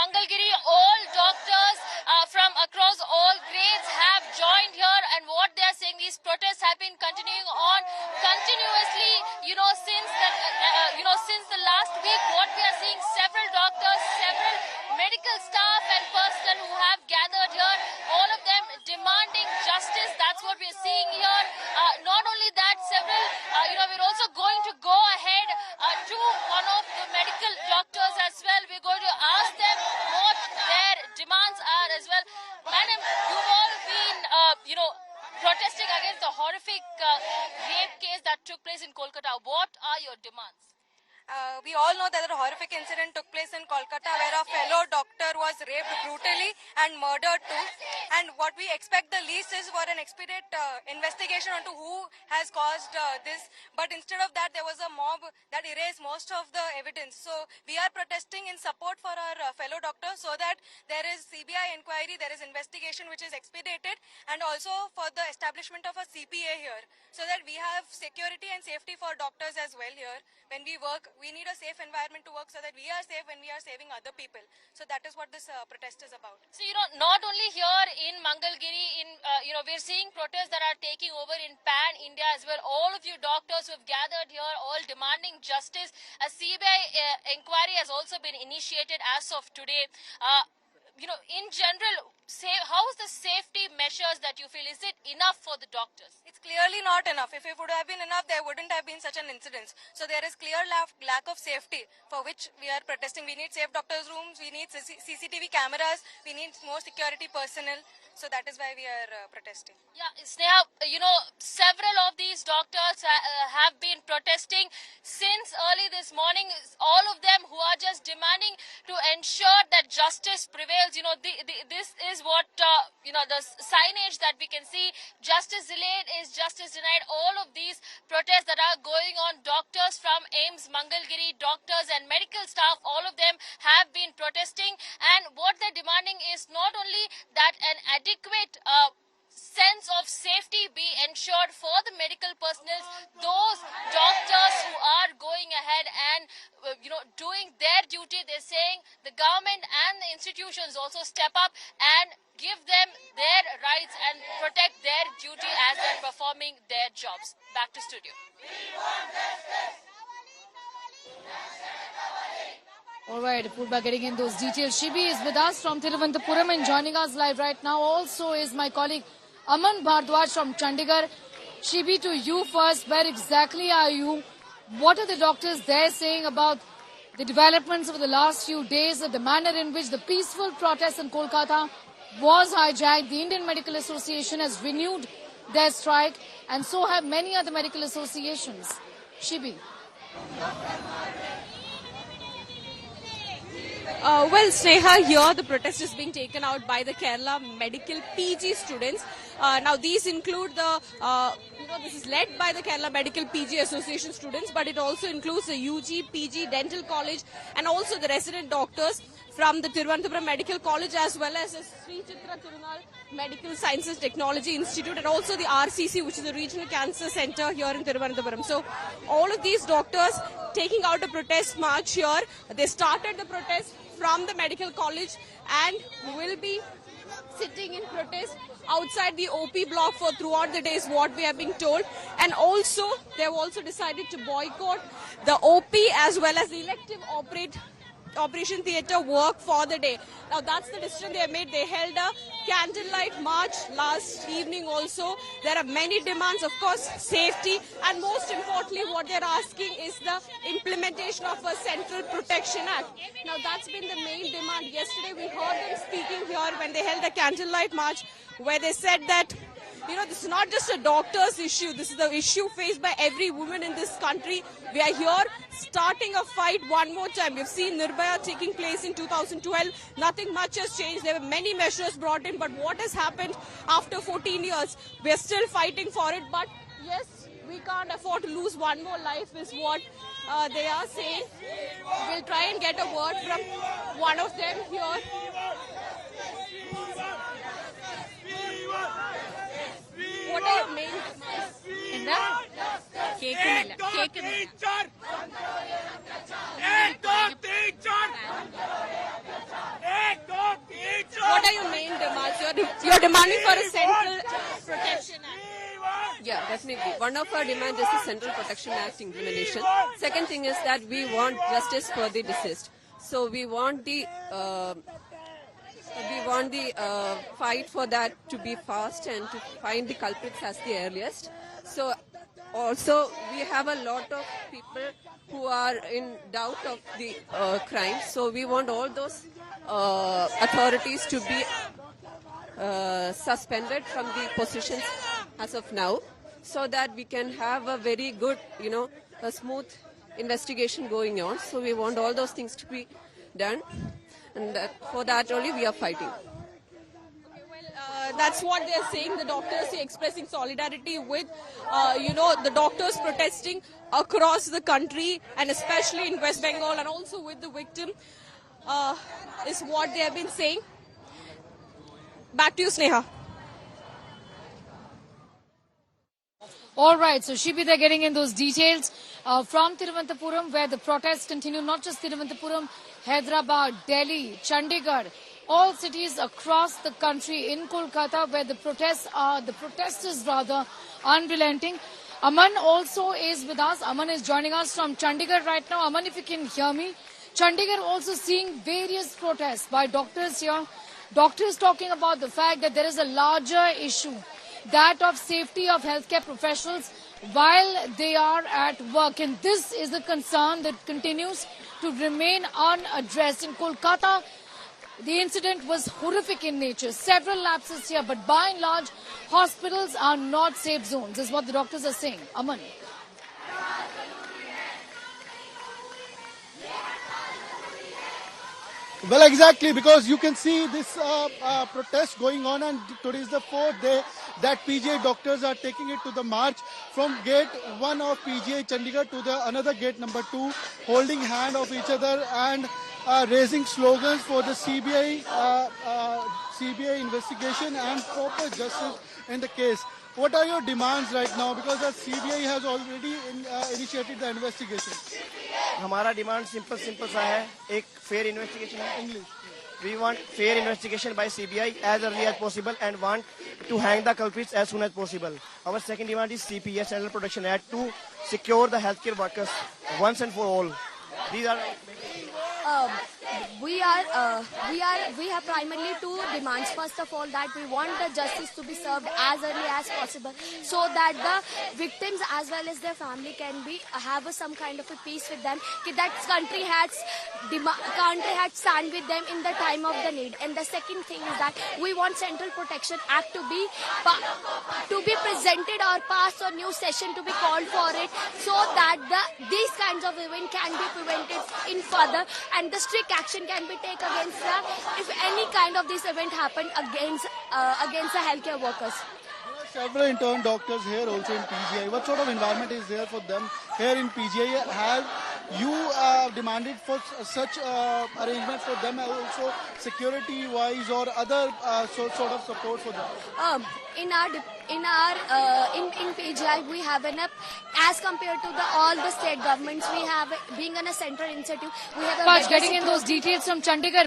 Mangalgiri, all doctors from across all grades have joined here, and what they are saying, these protests have been continuing on continuously, since the last week. What we are seeing, several doctors, several medical staff and personnel who have gathered here, all of them demanding justice. That's what we're seeing here. Not only that, several, we're also going to go ahead to one of the medical doctors as well. We're going to ask them what their demands are as well. Madam, you've all been, protesting against the horrific rape case that took place in Kolkata. What are your demands? We all know that a horrific incident took place in Kolkata where a fellow doctor was raped brutally and murdered too. And what we expect the least is for an expedite investigation into who has caused this. But instead of that, there was a mob that erased most of the evidence. So we are protesting in support for our fellow doctor so that there is CBI inquiry, there is investigation which is expedited, and also for the establishment of a CPA here so that we have security and safety for doctors as well here. When we work, we need a safe environment to work so that we are safe when we are saving other people. So that is what this protest is about. So, not only here in Mangalgiri, we're seeing protests that are taking over in pan-India as well. All of you doctors who have gathered here, all demanding justice. A CBI inquiry has also been initiated as of today. In general, how's the safety measures that you feel? Is it enough for the doctors? It's clearly not enough. If it would have been enough, there wouldn't have been such an incident. So there is clear lack of safety for which we are protesting. We need safe doctors' rooms, we need CCTV cameras, we need more security personnel. So that is why we are protesting. Yeah, Sneha, several of these doctors have been protesting since early this morning. All of them who are just demanding to ensure that justice prevails. This is what, the signage that we can see. Justice delayed is justice denied. All of these protests that are going on, doctors from AIIMS, Mangalgiri, doctors and medical staff, all of them have been protesting. And what they're demanding is not only that an adequate sense of safety be ensured for the medical personnel, those doctors who are going ahead and doing their duty. They're saying the government and the institutions also step up and give them their rights and protect their duty as they're performing their jobs. Back to studio. All right, Purba getting in those details. Shibi is with us from Thiruvananthapuram, and joining us live right now also is my colleague Aman Bhardwaj from Chandigarh. Shibi, to you first, where exactly are you? What are the doctors there saying about the developments over the last few days, the manner in which the peaceful protest in Kolkata was hijacked? The Indian Medical Association has renewed their strike, and so have many other medical associations. Shibi. Well, Sneha, here the protest is being taken out by the Kerala Medical PG students. Now, these include this is led by the Kerala Medical PG Association students, but it also includes the UG, PG, Dental College, and also the resident doctors from the Thiruvananthapuram Medical College, as well as the Sri Chitra Tirunal Medical Sciences Technology Institute, and also the RCC, which is the Regional Cancer Center here in Thiruvananthapuram. So, all of these doctors taking out a protest march here. They started the protest from the medical college and will be sitting in protest outside the OP block for throughout the day is what we have been told. And also, they have also decided to boycott the OP as well as the elective Operation Theatre work for the day. Now that's the decision they have made. They held a candlelight march last evening also. There are many demands, of course, safety, and most importantly what they're asking is the implementation of a Central Protection Act. Now that's been the main demand. Yesterday we heard them speaking here when they held a candlelight march, where they said that this is not just a doctor's issue. This is the issue faced by every woman in this country. We are here starting a fight one more time. We've seen Nirbhaya taking place in 2012. Nothing much has changed. There were many measures brought in. But what has happened after 14 years? We're still fighting for it. But yes, we can't afford to lose one more life is what they are saying. We'll try and get a word from one of them here. What are your main demanding for a Central Protection Act. Yeah, definitely. One of our demands is the Central Protection Act implementation. Second thing is that we want justice for the deceased. So we want the fight for that to be fast and to find the culprits as the earliest. So also we have a lot of people who are in doubt of the crime. So we want all those authorities to be suspended from the positions as of now, so that we can have a very good, a smooth investigation going on. So we want all those things to be done, and for that only we are fighting. That's what they're saying. The doctors are expressing solidarity with, the doctors protesting across the country and especially in West Bengal, and also with the victim, is what they have been saying. Back to you, Sneha. All right, so Shibi, they're getting in those details from Thiruvananthapuram, where the protests continue, not just Thiruvananthapuram, Hyderabad, Delhi, Chandigarh, all cities across the country, in Kolkata, where the protesters unrelenting. Aman also is with us. Aman is joining us from Chandigarh right now. Aman, if you can hear me. Chandigarh also seeing various protests by doctors here. Doctors talking about the fact that there is a larger issue, that of safety of healthcare professionals while they are at work. And this is a concern that continues to remain unaddressed. In Kolkata, the incident was horrific in nature. Several lapses here, but by and large, hospitals are not safe zones, is what the doctors are saying. Aman. Well, exactly, because you can see this protest going on, and today is the fourth day that PGI doctors are taking it to the march from gate 1 of PGI Chandigarh to the another gate number 2, holding hand of each other and raising slogans for the CBI investigation and proper justice in the case. What are your demands right now? Because the CBI has already initiated the investigation. हमारा demand simple सा है, एक fair investigation है. English. We want fair investigation by CBI as early as possible and want to hang the culprits as soon as possible. Our second demand is CPS, Central Protection Act, to secure the healthcare workers once and for all. These are. We have primarily two demands. First of all, that we want the justice to be served as early as possible, so that the victims as well as their family can have some kind of a peace with them. That country had stand with them in the time of the need. And the second thing is that we want Central Protection Act to be presented or passed, or new session to be called for it, so that these kinds of events can be prevented in further, and the strict action can be taken against if any kind of this event happened against the healthcare workers. Several intern doctors here also in PGI. What sort of environment is there for them here in PGI? Have you demanded for such arrangement for them, also security-wise or other sort of support for them? In PGI, we have enough as compared to all the state governments. We have, being in a central initiative, we have a Getting in those details from Chandigarh.